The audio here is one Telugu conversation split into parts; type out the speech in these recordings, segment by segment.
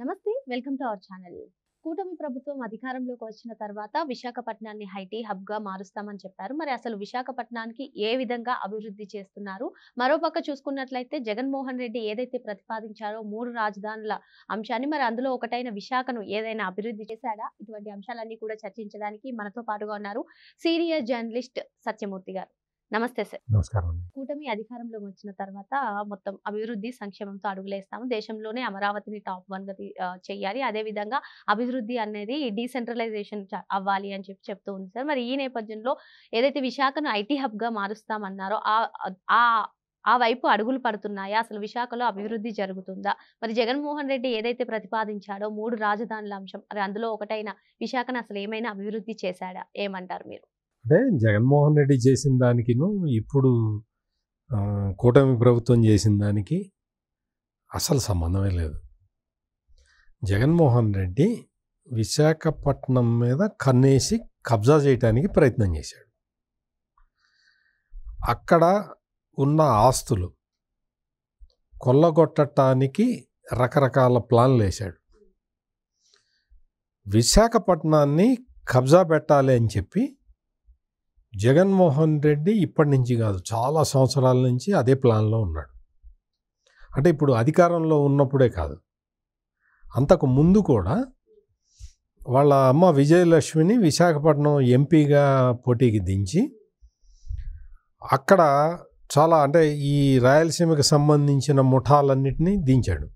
నమస్తే. Welcome to our channel. కూటమి ప్రభుత్వం అధికారంలోకి వచ్చిన తర్వాత విశాఖపట్నాన్ని ఐటీ హబ్‌గా మారుస్తామని చెప్పారు. మరి అసలు విశాఖపట్నానికి ఏ విధంగా అభివృద్ధి చేస్తున్నారు? మరోపక్క చూసుకున్నట్లయితే జగన్మోహన్ రెడ్డి ఏదైతే ప్రతిపాదించారో 3 రాజధానుల అంశాన్ని మరి అందులో ఒకటైన విశాఖను ఏదైనా అభివృద్ధి చేశాడా? ఇటువంటి అంశాలన్నీ కూడా చర్చించడానికి మనతో పాటుగా ఉన్నారు సీనియర్ జర్నలిస్ట్ సత్యమూర్తి గారు. నమస్తే సార్. నమస్కారం అండి. కూటమి అధికారంలోకి వచ్చిన తర్వాత మొత్తం అభివృద్ధి సంక్షేమంతో అడుగులేస్తాము. దేశంలోనే అమరావతిని టాప్ 1గా చేయాలి. అదే విధంగా అభివృద్ధి అనేది డీసెంట్రలైజేషన్ అవ్వాలి అని చెప్తూ ఉంది సార్. మరి ఈ నేపథ్యంలో ఏదైతే విశాఖను ఐటీ హబ్‌గా మారుస్తామన్నారో ఆ వైపు అడుగులు పడుతున్నాయా? అసలు విశాఖలో అభివృద్ధి జరుగుతుందా? మరి జగన్మోహన్ రెడ్డి ఏదైతే ప్రతిపాదించాడో 3 రాజధానుల అంశం మరి అందులో ఒకటైన విశాఖను అసలు ఏమైనా అభివృద్ధి చేశాడా? ఏమంటారు మీరు? అంటే జగన్మోహన్ రెడ్డి చేసిన దానికిను ఇప్పుడు కూటమి ప్రభుత్వం చేసిన దానికి అసలు సంబంధమే లేదు. జగన్మోహన్ రెడ్డి విశాఖపట్నం మీద కన్నేసి కబ్జా చేయడానికి ప్రయత్నం చేశాడు. అక్కడ ఉన్న ఆస్తులు కొల్లగొట్టడానికి రకరకాల ప్లాన్లు వేశాడు. విశాఖపట్నాన్ని కబ్జా పెట్టాలి అని చెప్పి జగన్మోహన్ రెడ్డి ఇప్పటి నుంచి కాదు, చాలా సంవత్సరాల నుంచి అదే ప్లాన్లో ఉన్నాడు. అంటే ఇప్పుడు అధికారంలో ఉన్నప్పుడే కాదు, అంతకు ముందు కూడా వాళ్ళ అమ్మ విజయలక్ష్మిని విశాఖపట్నం ఎంపీగా పోటీకి దించి అక్కడ చాలా అంటే ఈ రాయలసీమకి సంబంధించిన ముఠాలన్నింటినీ దించాడు.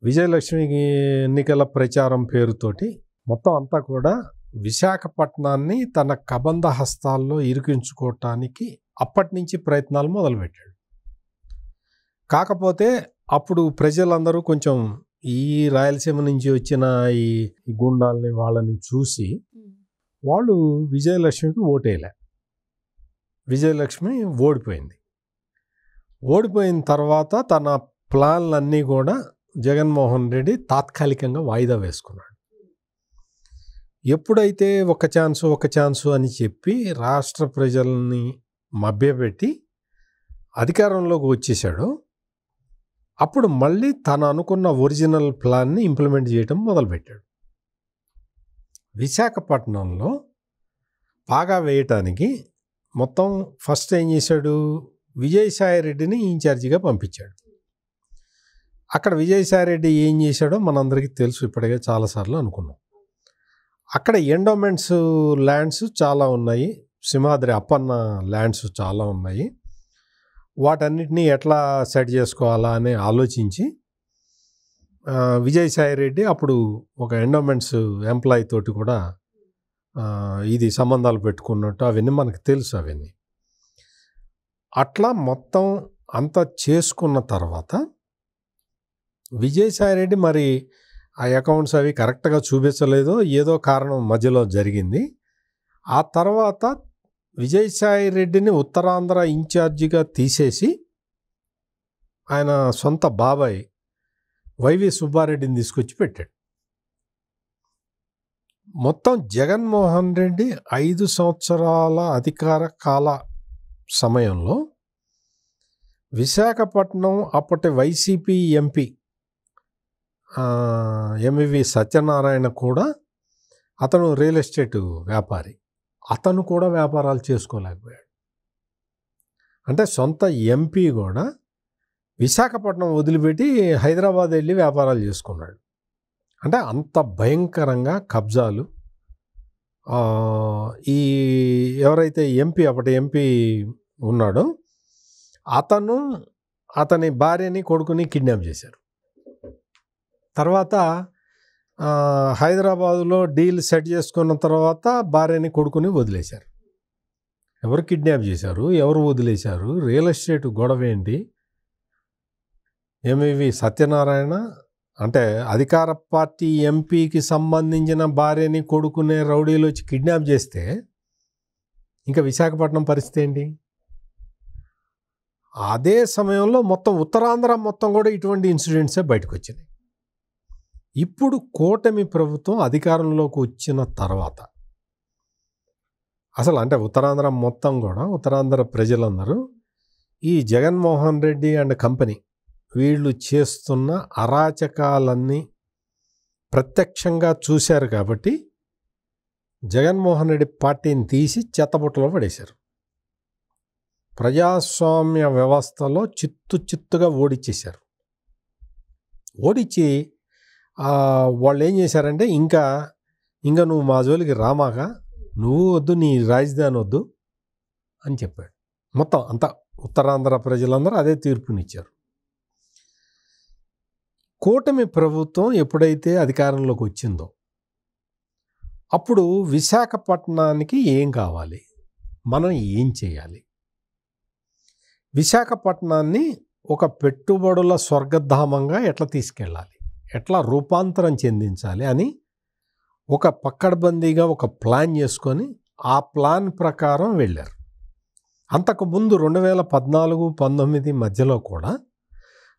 విజయలక్ష్మికి ఎన్నికల ప్రచారం పేరుతోటి మొత్తం అంతా కూడా విశాఖపట్నాన్ని తన కబంధ హస్తాల్లో ఇరికించుకోవటానికి అప్పటి నుంచి ప్రయత్నాలు మొదలుపెట్టాడు. కాకపోతే అప్పుడు ప్రజలందరూ కొంచెం ఈ రాయలసీమ నుంచి వచ్చిన ఈ గుండాలని వాళ్ళని చూసి వాళ్ళు విజయలక్ష్మికి ఓటేయలే. విజయలక్ష్మి ఓడిపోయింది. ఓడిపోయిన తర్వాత తన ప్లాన్లన్నీ కూడా జగన్మోహన్ రెడ్డి తాత్కాలికంగా వాయిదా వేసుకున్నాడు. ఎప్పుడైతే ఒక ఛాన్సు అని చెప్పి రాష్ట్ర ప్రజల్ని మభ్యపెట్టి అధికారంలోకి వచ్చేసాడో అప్పుడు మళ్ళీ తను అనుకున్న ఒరిజినల్ ప్లాన్ని ఇంప్లిమెంట్ చేయడం మొదలుపెట్టాడు. విశాఖపట్నంలో పాగా వేయటానికి మొత్తం ఫస్ట్ ఏం చేశాడు, విజయసాయిరెడ్డిని ఇన్ఛార్జిగా పంపించాడు. అక్కడ విజయసాయిరెడ్డి ఏం చేశాడో మనందరికీ తెలుసు, ఇప్పటికే చాలాసార్లు అనుకున్నాం. అక్కడ ఎండోమెంట్స్ ల్యాండ్స్ చాలా ఉన్నాయి, సింహాద్రి అప్పన్న ల్యాండ్స్ చాలా ఉన్నాయి. వాటన్నిటినీ ఎట్లా సెట్ చేసుకోవాలా అని ఆలోచించి విజయసాయిరెడ్డి అప్పుడు ఒక ఎండోమెంట్స్ ఎంప్లాయీ తోటి కూడా ఇది సంబంధాలు పెట్టుకున్నట్టు అవన్నీ మనకు తెలుసు. అవన్నీ అట్లా మొత్తం అంతా చేసుకున్న తర్వాత విజయసాయిరెడ్డి మరి ఆ అకౌంట్స్ అవి కరెక్ట్గా చూపించలేదో ఏదో కారణం మధ్యలో జరిగింది. ఆ తర్వాత విజయసాయిరెడ్డిని ఉత్తరాంధ్ర ఇన్ఛార్జిగా తీసేసి ఆయన సొంత బాబాయ్ వైవి సుబ్బారెడ్డిని తీసుకొచ్చి పెట్టాడు. మొత్తం జగన్మోహన్ రెడ్డి 5 సంవత్సరాల అధికార కాల సమయంలో విశాఖపట్నం అప్పటి వైసీపీ ఎంపీ ఎంవివి సత్యనారాయణ కూడా, అతను రియల్ ఎస్టేట్ వ్యాపారి, అతను కూడా వ్యాపారాలు చేసుకోలేకపోయాడు. అంటే సొంత ఎంపీ కూడా విశాఖపట్నం వదిలిపెట్టి హైదరాబాద్ వెళ్ళి వ్యాపారాలు చేసుకున్నాడు. అంటే అంత భయంకరంగా కబ్జాలు. ఈ ఎవరైతే అప్పటి ఎంపీ ఉన్నాడో అతని భార్యని కొడుకుని కిడ్నాప్ చేశారు. తర్వాత హైదరాబాదులో డీల్ సెట్ చేసుకున్న తర్వాత భార్యని కొడుకుని వదిలేశారు. ఎవరు కిడ్నాప్ చేశారు, ఎవరు వదిలేశారు, రియల్ ఎస్టేట్ గొడవ ఏంటి? ఎంవివి సత్యనారాయణ అంటే అధికార పార్టీ ఎంపీకి సంబంధించిన భార్యని కొడుకునే రౌడీలు వచ్చి కిడ్నాప్ చేస్తే ఇంకా విశాఖపట్నం పరిస్థితి ఏంటి? అదే సమయంలో మొత్తం ఉత్తరాంధ్ర మొత్తం కూడా ఇటువంటి ఇన్సిడెంట్సే బయటకు వచ్చినాయి. ఇప్పుడు కూటమి ప్రభుత్వం అధికారంలోకి వచ్చిన తర్వాత అసలు అంటే ఉత్తరాంధ్ర మొత్తం కూడా, ఉత్తరాంధ్ర ప్రజలందరూ ఈ జగన్మోహన్ రెడ్డి అండ్ కంపెనీ వీళ్ళు చేస్తున్న అరాచకాలన్నీ ప్రత్యక్షంగా చూశారు కాబట్టి జగన్మోహన్ రెడ్డి పార్టీని తీసి చెత్తబుట్టలో పడేశారు. ప్రజాస్వామ్య వ్యవస్థలో చిత్తుగా ఓడిచ్చేశారు. ఓడిచ్చి వాళ్ళు ఏం చేశారంటే ఇంకా నువ్వు మా జోలికి రామాక, నువ్వు వద్దు, నీ రాజధాని వద్దు అని చెప్పాడు. మొత్తం అంతా ఉత్తరాంధ్ర ప్రజలందరూ అదే తీర్పునిచ్చారు. కూటమి ప్రభుత్వం ఎప్పుడైతే అధికారంలోకి వచ్చిందో అప్పుడు విశాఖపట్నానికి ఏం కావాలి, మనం ఏం చేయాలి, విశాఖపట్నాన్ని ఒక పెట్టుబడుల స్వర్గధామంగా ఎట్లా తీసుకెళ్ళాలి, ఎట్లా రూపాంతరం చెందించాలి అని ఒక పక్కడబందీగా ఒక ప్లాన్ చేసుకొని ఆ ప్లాన్ ప్రకారం వెళ్ళారు. అంతకుముందు 2014-19 మధ్యలో కూడా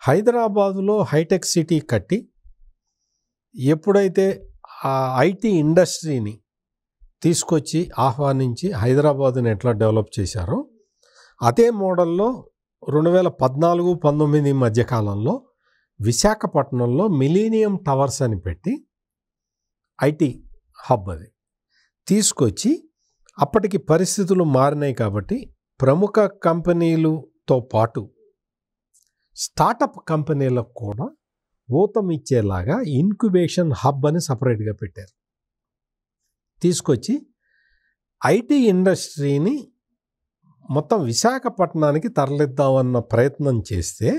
హైదరాబాదులో హైటెక్ సిటీ కట్టి ఎప్పుడైతే ఆ ఐటీ ఇండస్ట్రీని తీసుకొచ్చి ఆహ్వానించి హైదరాబాదుని ఎట్లా డెవలప్ చేశారో అదే మోడల్లో 2014-19 మధ్యకాలంలో విశాఖపట్నంలో మిలీనియం టవర్స్ అని పెట్టి ఐటీ హబ్ అది తీసుకొచ్చి, అప్పటికి పరిస్థితులు మారినాయి కాబట్టి ప్రముఖ కంపెనీలతో పాటు స్టార్టప్ కంపెనీలకు కూడా ఊతమిచ్చేలాగా ఇన్క్యుబేషన్ హబ్ అని సపరేట్గా పెట్టారు. తీసుకొచ్చి ఐటీ ఇండస్ట్రీని మొత్తం విశాఖపట్నానికి తరలిద్దామన్న ప్రయత్నం చేస్తే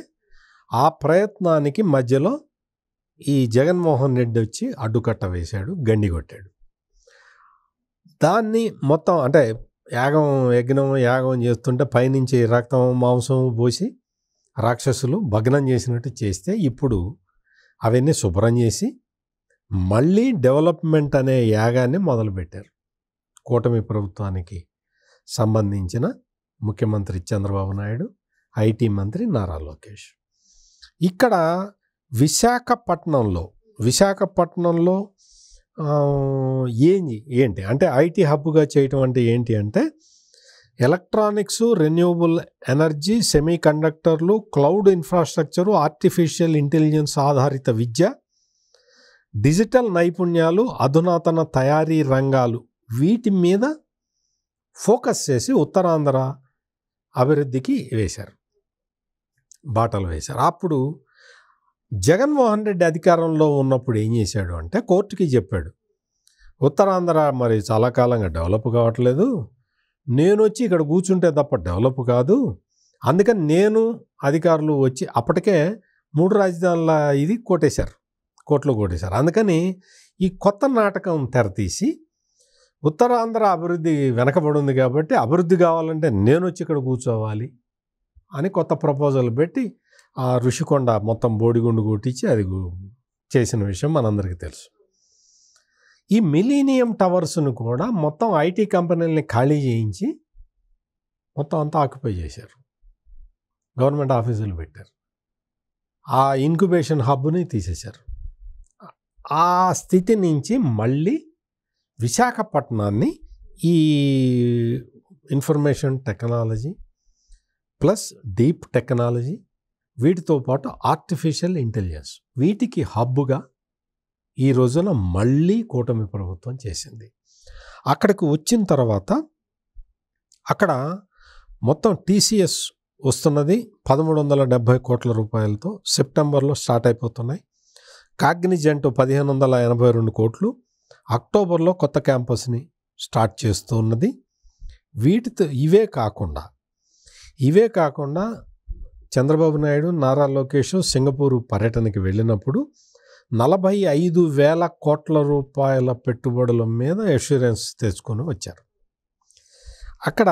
ఆ ప్రయత్నానికి మధ్యలో ఈ జగన్మోహన్ రెడ్డి వచ్చి అడ్డుకట్ట వేశాడు, గండి కొట్టాడు. దాన్ని మొత్తం అంటే యాగం చేస్తుంటే పైనుంచి రక్తం మాంసం పోసి రాక్షసులు భగ్నం చేసినట్టు చేస్తే ఇప్పుడు అవన్నీ శుభ్రం చేసి మళ్ళీ డెవలప్మెంట్ అనే యాగాన్ని మొదలుపెట్టారు. కూటమి ప్రభుత్వానికి సంబంధించిన ముఖ్యమంత్రి చంద్రబాబు నాయుడు, ఐటీ మంత్రి నారా లోకేష్. ఇక్కడ విశాఖపట్నంలో ఏంటి అంటే ఐటీ హబ్గా చేయటం అంటే ఏంటి అంటే ఎలక్ట్రానిక్స్, రెన్యూవబుల్ ఎనర్జీ, సెమీ కండక్టర్లు, క్లౌడ్ ఇన్ఫ్రాస్ట్రక్చరు, ఆర్టిఫిషియల్ ఇంటెలిజెన్స్ ఆధారిత విద్య, డిజిటల్ నైపుణ్యాలు, అధునాతన తయారీ రంగాలు, వీటి మీద ఫోకస్ చేసి ఉత్తరాంధ్ర అభివృద్ధికి బాటలు వేశారు. అప్పుడు జగన్మోహన్ రెడ్డి అధికారంలో ఉన్నప్పుడు ఏం చేశాడు అంటే కోర్టుకి చెప్పాడు, ఉత్తరాంధ్ర మరి చాలా కాలంగా డెవలప్ కావట్లేదు, నేను వచ్చి ఇక్కడ కూర్చుంటే తప్ప డెవలప్ కాదు, అందుకని నేను అధికారులు వచ్చి అప్పటికే 3 రాజధానుల ఇది కోర్టులో కొట్టేశారు. అందుకని ఈ కొత్త నాటకం తెరతీసి ఉత్తరాంధ్ర అభివృద్ధి వెనకబడి ఉంది కాబట్టి అభివృద్ధి కావాలంటే నేను వచ్చి ఇక్కడ కూర్చోవాలి అని కొత్త ప్రపోజల్ పెట్టి ఆ ఋషికొండ మొత్తం బోడిగుండు కొట్టించి అది చేసిన విషయం మనందరికీ తెలుసు. ఈ మిలీనియం టవర్స్ను కూడా మొత్తం ఐటీ కంపెనీలని ఖాళీ చేయించి మొత్తం అంతా ఆక్యుపై చేశారు, గవర్నమెంట్ ఆఫీసులు పెట్టారు, ఆ ఇన్క్యుబేషన్ హబ్ని తీసేశారు. ఆ స్థితి నుంచి మళ్ళీ విశాఖపట్నాన్ని ఈ information technology plus deep technology, వీటితో పాటు ఆర్టిఫిషియల్ ఇంటెలిజెన్స్, వీటికి హబ్గా ఈ రోజున మళ్ళీ కూటమి ప్రభుత్వం చేసింది. అక్కడికి వచ్చిన తర్వాత అక్కడ మొత్తం టీసీఎస్ వస్తున్నది 1370 కోట్ల రూపాయలతో సెప్టెంబర్లో స్టార్ట్ అయిపోతున్నాయి. కాగ్నిజెంట్ 1582 కోట్లు అక్టోబర్లో కొత్త క్యాంపస్ని స్టార్ట్ చేస్తూ ఉన్నది. వీటితో ఇవే కాకుండా చంద్రబాబు నాయుడు, నారా లోకేష్ సింగపూర్ పర్యటనకి వెళ్ళినప్పుడు 45,000 కోట్ల రూపాయల పెట్టుబడుల మీద అష్యూరెన్స్ తెచ్చుకొని వచ్చారు. అక్కడ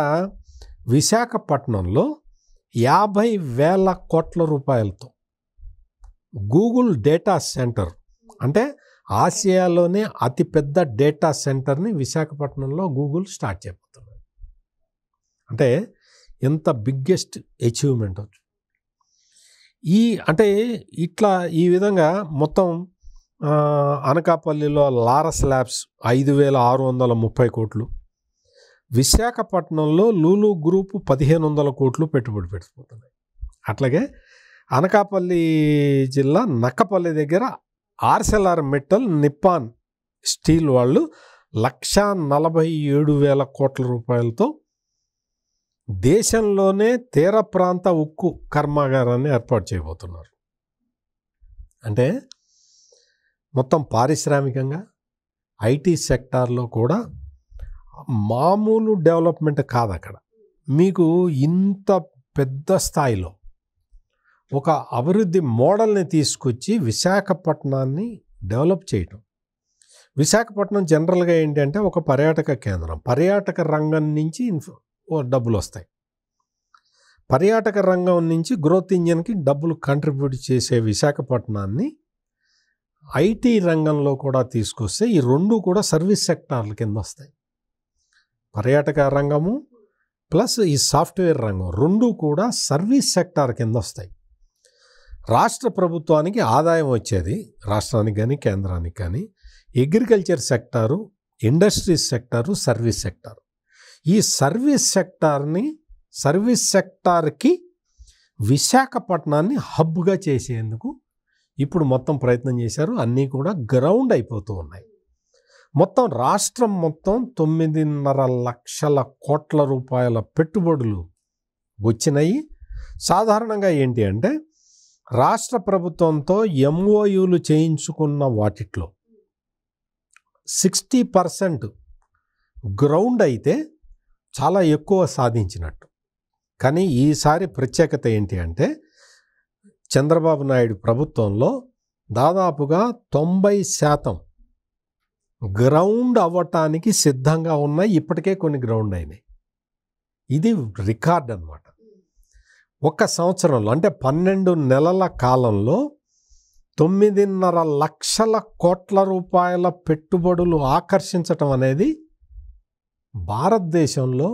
విశాఖపట్నంలో 50,000 కోట్ల రూపాయలతో గూగుల్ డేటా సెంటర్, అంటే ఆసియాలోనే అతిపెద్ద డేటా సెంటర్ని విశాఖపట్నంలో గూగుల్ స్టార్ట్ చేయబోతున్నారు. అంటే ఎంత బిగ్గెస్ట్ అచీవ్మెంట్ వచ్చు. ఈ విధంగా మొత్తం అనకాపల్లిలో లారస్ ల్యాబ్స్ 5,630 కోట్లు, విశాఖపట్నంలో లూలు గ్రూప్ 1,500 కోట్లు పెట్టుబడి పెట్టిపోతున్నాయి. అట్లాగే అనకాపల్లి జిల్లా నక్కపల్లి దగ్గర ఆర్సెలార్ మెటల్ నిప్పాన్ స్టీల్ వాళ్ళు 1,47,000 కోట్ల రూపాయలతో దేశంలోనే తీర ప్రాంత ఉక్కు కర్మాగారాన్ని ఏర్పాటు చేయబోతున్నారు. అంటే మొత్తం పారిశ్రామికంగా ఐటీ సెక్టార్లో కూడా మామూలు డెవలప్మెంట్ కాదు. అక్కడ మీకు ఇంత పెద్ద స్థాయిలో ఒక అభివృద్ధి మోడల్ని తీసుకొచ్చి విశాఖపట్నాన్ని డెవలప్ చేయటం. విశాఖపట్నం జనరల్గా ఏంటంటే ఒక పర్యాటక కేంద్రం. పర్యాటక రంగం నుంచి డబ్బులు వస్తాయి. పర్యాటక రంగం నుంచి గ్రోత్ ఇంజన్కి డబ్బులు కంట్రిబ్యూట్ చేసే విశాఖపట్నాన్ని ఐటీ రంగంలో కూడా తీసుకొస్తే ఈ రెండు కూడా సర్వీస్ సెక్టార్ల కింద వస్తాయి. పర్యాటక రంగము ప్లస్ ఈ సాఫ్ట్వేర్ రంగం రెండు కూడా సర్వీస్ సెక్టార్ కింద వస్తాయి. రాష్ట్ర ప్రభుత్వానికి ఆదాయం వచ్చేది, రాష్ట్రానికి కానీ కేంద్రానికి కానీ, agriculture sector, industries sector, service sector. ఈ సర్వీస్ సెక్టార్కి విశాఖపట్నాన్ని హబ్గా చేసేందుకు ఇప్పుడు మొత్తం ప్రయత్నం చేశారు. అన్నీ కూడా గ్రౌండ్ అయిపోతూ ఉన్నాయి. మొత్తం రాష్ట్రం మొత్తం 9.5 లక్షల కోట్ల రూపాయల పెట్టుబడులు వచ్చినాయి. సాధారణంగా ఏంటి అంటే రాష్ట్ర ప్రభుత్వంతో ఎంఓయూలు చేయించుకున్న వాటిట్లో 60% గ్రౌండ్ అయితే చాలా ఎక్కువ సాధించినట్టు. కానీ ఈసారి ప్రత్యేకత ఏంటి అంటే చంద్రబాబు నాయుడు ప్రభుత్వంలో దాదాపుగా 90% గ్రౌండ్ అవ్వటానికి సిద్ధంగా ఉన్నాయి. ఇప్పటికే కొన్ని గ్రౌండ్ అయినాయి. ఇది రికార్డ్ అన్నమాట. ఒక సంవత్సరంలో అంటే 12 నెలల కాలంలో 9.5 లక్షల కోట్ల రూపాయల పెట్టుబడులు ఆకర్షించటం అనేది భారతదేశంలో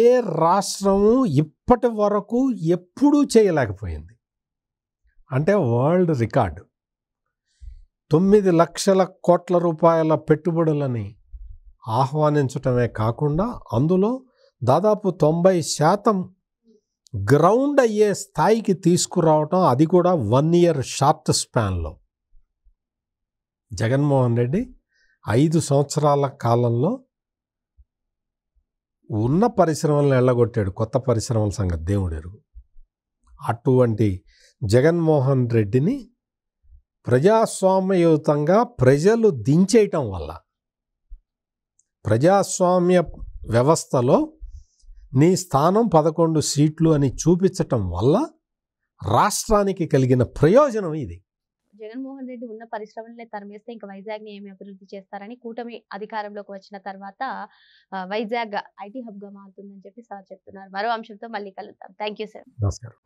ఏ రాష్ట్రము ఇప్పటి వరకు ఎప్పుడూ చేయలేకపోయింది. అంటే వరల్డ్ రికార్డు. 9 లక్షల కోట్ల రూపాయల పెట్టుబడులని ఆహ్వానించటమే కాకుండా అందులో దాదాపు 90% గ్రౌండ్ అయ్యే స్థాయికి తీసుకురావటం, అది కూడా 1 year షార్ట్ స్పాన్లో. జగన్మోహన్ రెడ్డి 5 సంవత్సరాల కాలంలో ఉన్న పరిశ్రమలను ఎల్లగొట్టాడు. కొత్త పరిశ్రమల సంగతి దేవుడు ఎరుగు. అటువంటి జగన్మోహన్ రెడ్డిని ప్రజాస్వామ్యయుతంగా ప్రజలు దించేయటం వల్ల, ప్రజాస్వామ్య వ్యవస్థలో నీ స్థానం 11 సీట్లు అని చూపించటం వల్ల రాష్ట్రానికి కలిగిన ప్రయోజనం ఇది. జగన్మోహన్ రెడ్డి ఉన్న పరిశ్రమలనే తరిమేస్తే ఇంకా వైజాగ్ని ఏమి అభివృద్ధి చేస్తారని, కూటమి అధికారంలోకి వచ్చిన తర్వాత వైజాగ్ ఐటీ హబ్గా మారుతుందని చెప్పి సార్ చెప్తున్నారు. మరో అంశంతో మళ్ళీ కలుద్దాం. Thank you sir. నమస్కారం.